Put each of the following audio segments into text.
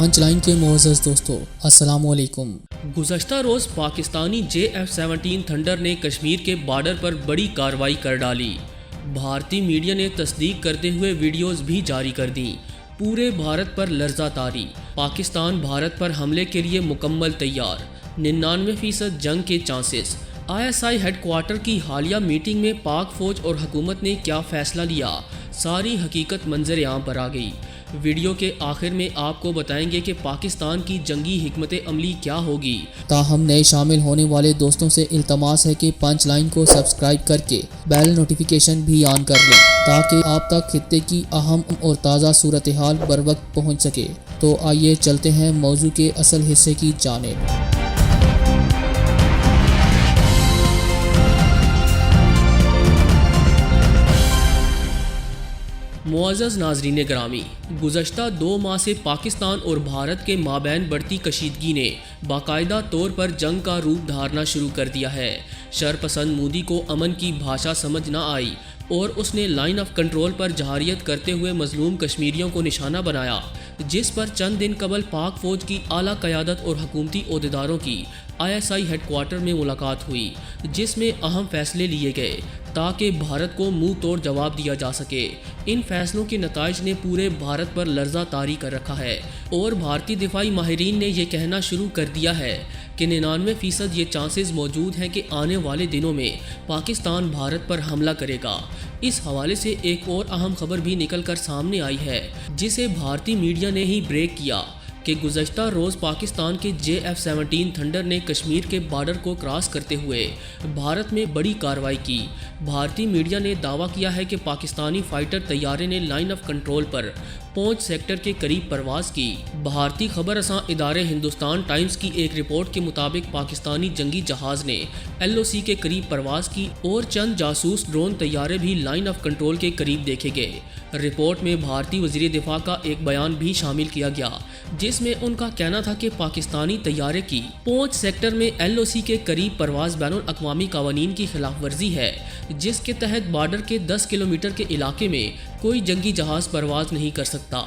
پانچ لائن کے معزز دوستو السلام علیکم۔ گزشتہ روز پاکستانی JF-17 تھنڈر نے کشمیر کے بارڈر پر بڑی کارروائی کر ڈالی۔ بھارتی میڈیا نے تصدیق کرتے ہوئے ویڈیوز بھی جاری کر دیں۔ پورے بھارت پر لرزہ طاری، پاکستان بھارت پر حملے کے لیے مکمل تیار، 99% جنگ کے چانسز۔ ISI ہیڈ کوارٹر کی حالیہ میٹنگ میں پاک فوج اور حکومت نے کیا فیصلہ لیا، ساری حقیقت منظر عام پر آ گئی۔ ویڈیو کے آخر میں آپ کو بتائیں گے کہ پاکستان کی جنگی حکمت عملی کیا ہوگی۔ تاہم نئے شامل ہونے والے دوستوں سے التماس ہے کہ پانچ لائن کو سبسکرائب کر کے بیل نوٹیفیکیشن بھی آن کر لیں تاکہ آپ تک خطے کی اہم اور تازہ صورتحال بر وقت پہنچ سکے۔ تو آئیے چلتے ہیں موضوع کے اصل حصے کی جانب۔ معزز ناظرین گرامی، گزشتہ 2 ماہ سے پاکستان اور بھارت کے مابین بڑھتی کشیدگی نے باقاعدہ طور پر جنگ کا روپ دھارنا شروع کر دیا ہے۔ شرپسند مودی کو امن کی بھاشا سمجھ نہ آئی اور اس نے لائن آف کنٹرول پر جہاریت کرتے ہوئے مظلوم کشمیریوں کو نشانہ بنایا، جس پر چند دن قبل پاک فوج کی اعلیٰ قیادت اور حکومتی عہدیداروں کی ISI ہیڈ کوارٹر میں ملاقات ہوئی، جس میں اہم فیصلے لیے گئے تاکہ بھارت کو منہ توڑ جواب دیا جا سکے۔ ان فیصلوں کے نتائج نے پورے بھارت پر لرزہ طاری کر رکھا ہے اور بھارتی دفاعی ماہرین نے یہ کہنا شروع کر دیا ہے کہ 99% یہ چانسز موجود ہیں کہ آنے والے دنوں میں پاکستان بھارت پر حملہ کرے گا۔ اس حوالے سے ایک اور اہم خبر بھی نکل کر سامنے آئی ہے، جسے بھارتی میڈیا نے ہی بریک کیا کہ گزشتہ روز پاکستان کے JF-17 تھنڈر نے کشمیر کے بارڈر کو کراس کرتے ہوئے بھارت میں بڑی کارروائی کی۔ بھارتی میڈیا نے دعویٰ کیا ہے کہ پاکستانی فائٹر طیارے نے line of control per Poonch sector کے قریب پرواز کی۔ بھارتی خبر رساں ادارے ہندوستان ٹائمز کی ایک رپورٹ کے مطابق پاکستانی جنگی جہاز نے LOC کے قریب پرواز کی اور چند جاسوس ڈرون طیارے بھی لائن آف کنٹرول کے قریب دیکھے گئے۔ رپورٹ میں بھارتی وزیر دفاع کا ایک بیان بھی شامل کیا گیا، جس میں ان کا کہنا تھا کہ پاکستانی طیارے کی پونچھ سیکٹر میں LOC کے قریب پرواز بین الاقوامی قوانین کی خلاف ورزی ہے، جس کے تحت بارڈر کے 10 کلومیٹر کے علاقے میں کوئی جنگی جہاز پرواز نہیں کر سکتا۔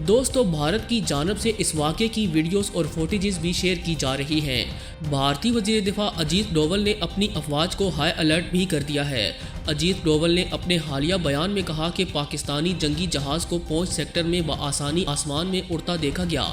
دوستو، بھارت کی جانب سے اس واقعے کی ویڈیوز اور فوٹیجز بھی شیئر کی جا رہی ہیں۔ بھارتی وزیر دفاع اجیت ڈوول نے اپنی افواج کو ہائی الرٹ بھی کر دیا ہے۔ اجیت ڈوول نے اپنے حالیہ بیان میں کہا کہ پاکستانی جنگی جہاز کو پونچھ سیکٹر میں بآسانی آسمان میں اڑتا دیکھا گیا۔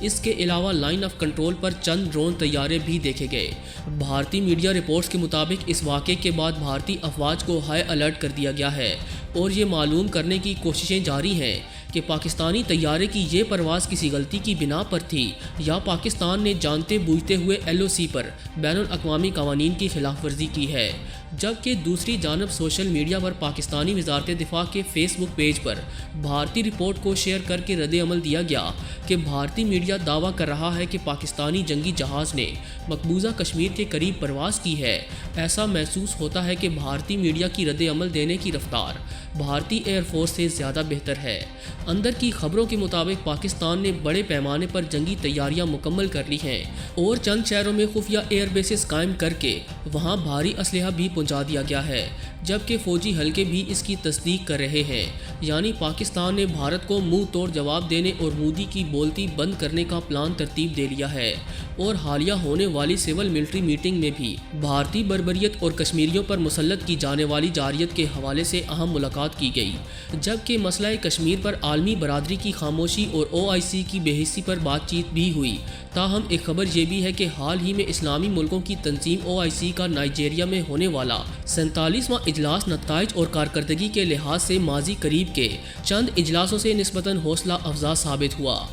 اس کے علاوہ لائن آف کنٹرول پر چند ڈرون طیارے بھی دیکھے گئے۔ بھارتی میڈیا رپورٹس کے مطابق اس واقعے کے بعد بھارتی افواج کو ہائی الرٹ کر دیا گیا ہے اور یہ معلوم کرنے کی کوششیں جاری ہیں کہ پاکستانی طیارے کی یہ پرواز کسی غلطی کی بنا پر تھی یا پاکستان نے جانتے بوجھتے ہوئے LOC پر بین الاقوامی قوانین کی خلاف ورزی کی ہے۔ جبکہ دوسری جانب سوشل میڈیا پر پاکستانی وزارت دفاع کے فیس بک پیج پر بھارتی رپورٹ کو شیئر کر کے رد عمل دیا گیا کہ بھارتی میڈیا دعویٰ کر رہا ہے کہ پاکستانی جنگی جہاز نے مقبوضہ کشمیر کے قریب پرواز کی ہے۔ ایسا محسوس ہوتا ہے کہ بھارتی میڈیا کی رد عمل دینے کی رفتار بھارتی ایئر فورس سے زیادہ بہتر ہے۔ اندر کی خبروں کے مطابق پاکستان نے بڑے پیمانے پر جنگی تیاریاں مکمل کر لی ہیں اور چند شہروں میں خفیہ ایئر بیسز قائم کر کے وہاں بھاری اسلحہ بھی پہنچا دیا گیا ہے، جبکہ فوجی حلقے بھی اس کی تصدیق کر رہے ہیں۔ یعنی پاکستان نے بھارت کو منہ توڑ جواب دینے اور مودی کی بولتی بند کرنے کا پلان ترتیب دے لیا ہے، اور حالیہ ہونے والی سول ملٹری میٹنگ میں بھی بھارتی بربریت اور کشمیریوں پر مسلط کی جانے والی جارحیت کے حوالے سے اہم ملاقات کی گئی۔ جبکہ مسئلہ کشمیر پر عالمی برادری کی خاموشی اور OIC کی بے حسی پر بات چیت بھی ہوئی۔ تاہم ایک خبر یہ بھی ہے کہ حال ہی میں اسلامی ملکوں کی تنظیم OIC کا نائجیریا میں ہونے والا 47واں اجلاس نتائج اور کارکردگی کے لحاظ سے ماضی قریب کے چند اجلاسوں سے نسبتاً حوصلہ افزا ثابت ہوا۔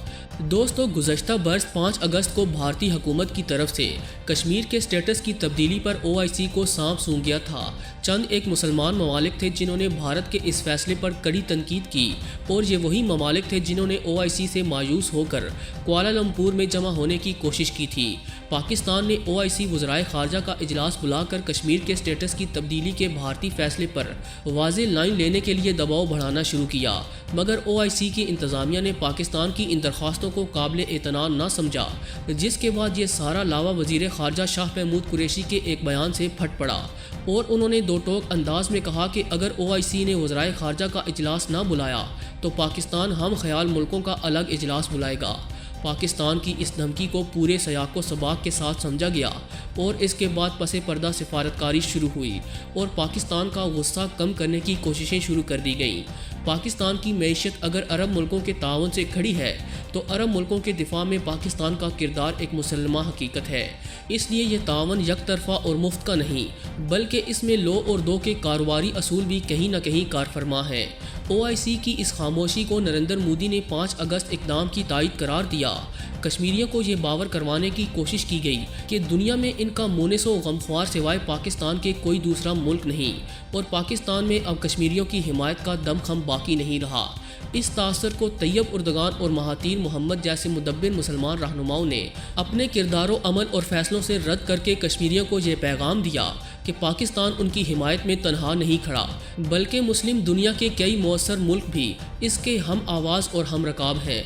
دوستو، گزشتہ برس 5 اگست کو بھارتی حکومت کی طرف سے کشمیر کے سٹیٹس کی تبدیلی پر OIC کو سانپ سونگھ گیا تھا۔ چند ایک مسلمان ممالک تھے جنہوں نے بھارت کے اس فیصلے پر کڑی تنقید کی، اور یہ وہی ممالک تھے جنہوں نے OIC سے مایوس ہو کر کوالالمپور میں جمع ہونے کی کوشش کی تھی۔ پاکستان نے OIC وزرائے خارجہ کا اجلاس بلا کر کشمیر کے سٹیٹس کی تبدیلی کے بھارتی فیصلے پر واضح لائن لینے کے لیے دباؤ بڑھانا شروع کیا، مگر OIC کی انتظامیہ نے پاکستان کی ان درخواستوں کو قابل اعتماد نہ سمجھا، جس کے بعد یہ سارا لاوا وزیر خارجہ شاہ محمود قریشی کے ایک بیان سے پھٹ پڑا، اور انہوں نے دو ٹوک انداز میں کہا کہ اگر OIC نے وزرائے خارجہ کا اجلاس نہ بلایا تو پاکستان ہم خیال ملکوں کا الگ اجلاس بلائے گا۔ پاکستان کی اس دھمکی کو پورے سیاق و سباق کے ساتھ سمجھا گیا اور اس کے بعد پس پردہ سفارتکاری شروع ہوئی اور پاکستان کا غصہ کم کرنے کی کوششیں شروع کر دی گئیں۔ پاکستان کی معیشت اگر عرب ملکوں کے تعاون سے کھڑی ہے تو عرب ملکوں کے دفاع میں پاکستان کا کردار ایک مسلمہ حقیقت ہے۔ اس لیے یہ تعاون یک طرفہ اور مفت کا نہیں بلکہ اس میں لو اور دو کے کاروباری اصول بھی کہیں نہ کہیں کار فرما ہیں۔ OIC کی اس خاموشی کو نریندر مودی نے 5 اگست اقدام کی تائید قرار دیا۔ کشمیریوں کو یہ باور کروانے کی کوشش کی گئی کہ دنیا میں ان کا مونس و غمخوار سوائے پاکستان کے کوئی دوسرا ملک نہیں اور پاکستان میں اب کشمیریوں کی حمایت کا دم خم باقی نہیں رہا۔ اس تاثر کو طیب اردگان اور مہاتیر محمد جیسے مدبر مسلمان رہنماؤں نے اپنے کردار و عمل اور فیصلوں سے رد کر کے کشمیریوں کو یہ پیغام دیا کہ پاکستان ان کی حمایت میں تنہا نہیں کھڑا بلکہ مسلم دنیا کے کئی مؤثر ملک بھی اس کے ہم آواز اور ہم رکاب ہیں۔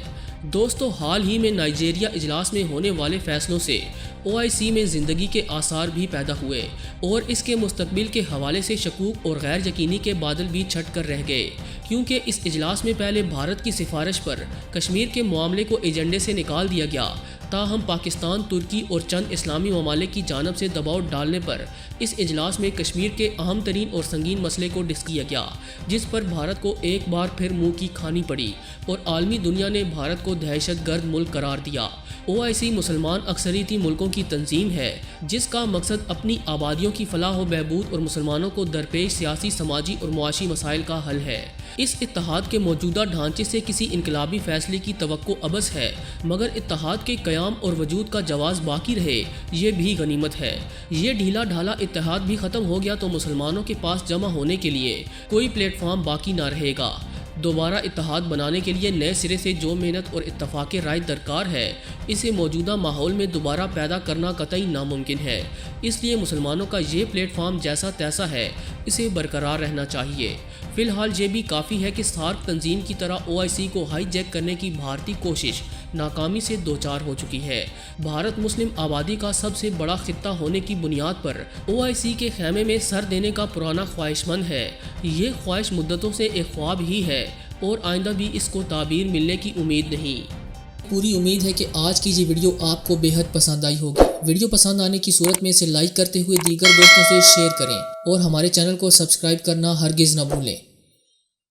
دوستو، حال ہی میں نائجیریا اجلاس میں ہونے والے فیصلوں سے OIC میں زندگی کے آثار بھی پیدا ہوئے اور اس کے مستقبل کے حوالے سے شکوک اور غیر یقینی کے بادل بھی چھٹ کر رہ گئے، کیونکہ اس اجلاس میں پہلے بھارت کی سفارش پر کشمیر کے معاملے کو ایجنڈے سے نکال دیا گیا، تاہم پاکستان، ترکی اور چند اسلامی ممالک کی جانب سے دباؤ ڈالنے پر اس اجلاس میں کشمیر کے اہم ترین اور سنگین مسئلے کو ڈسکس کیا گیا، جس پر بھارت کو ایک بار پھر منہ کی کھانی پڑی اور عالمی دنیا نے بھارت کو دہشت گرد ملک قرار دیا۔ OIC مسلمان اکثریتی ملکوں کی تنظیم ہے جس کا مقصد اپنی آبادیوں کی فلاح و بہبود اور مسلمانوں کو درپیش سیاسی، سماجی اور معاشی مسائل کا حل ہے۔ اس اتحاد کے موجودہ ڈھانچے سے کسی انقلابی فیصلے کی توقع عبث ہے، مگر اتحاد کے قیام اور وجود کا جواز باقی رہے یہ بھی غنیمت ہے۔ یہ ڈھیلا ڈھالا اتحاد بھی ختم ہو گیا تو مسلمانوں کے پاس جمع ہونے کے لیے کوئی پلیٹ فارم باقی نہ رہے گا۔ دوبارہ اتحاد بنانے کے لیے نئے سرے سے جو محنت اور اتفاق رائے درکار ہے، اسے موجودہ ماحول میں دوبارہ پیدا کرنا قطعی ناممکن ہے۔ اس لیے مسلمانوں کا یہ پلیٹ فارم جیسا تیسا ہے، اسے برقرار رہنا چاہیے۔ فی الحال یہ بھی کافی ہے کہ سارک تنظیم کی طرح OIC کو ہائی جیک کرنے کی بھارتی کوشش ناکامی سے دوچار ہو چکی ہے۔ بھارت مسلم آبادی کا سب سے بڑا خطہ ہونے کی بنیاد پر OIC کے خیمے میں سر دینے کا پرانا خواہش مند ہے۔ یہ خواہش مدتوں سے ایک خواب ہی ہے اور آئندہ بھی اس کو تعبیر ملنے کی امید نہیں۔ پوری امید ہے کہ آج کی یہ ویڈیو آپ کو بے حد پسند آئی ہوگی۔ ویڈیو پسند آنے کی صورت میں اسے لائک کرتے ہوئے دیگر دوستوں سے شیئر کریں اور ہمارے چینل کو سبسکرائب کرنا ہرگز نہ بھولیں۔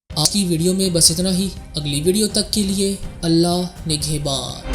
آج کی ویڈیو میں بس اتنا ہی۔ اگلی ویڈیو تک کے لیے اللہ نگہبان۔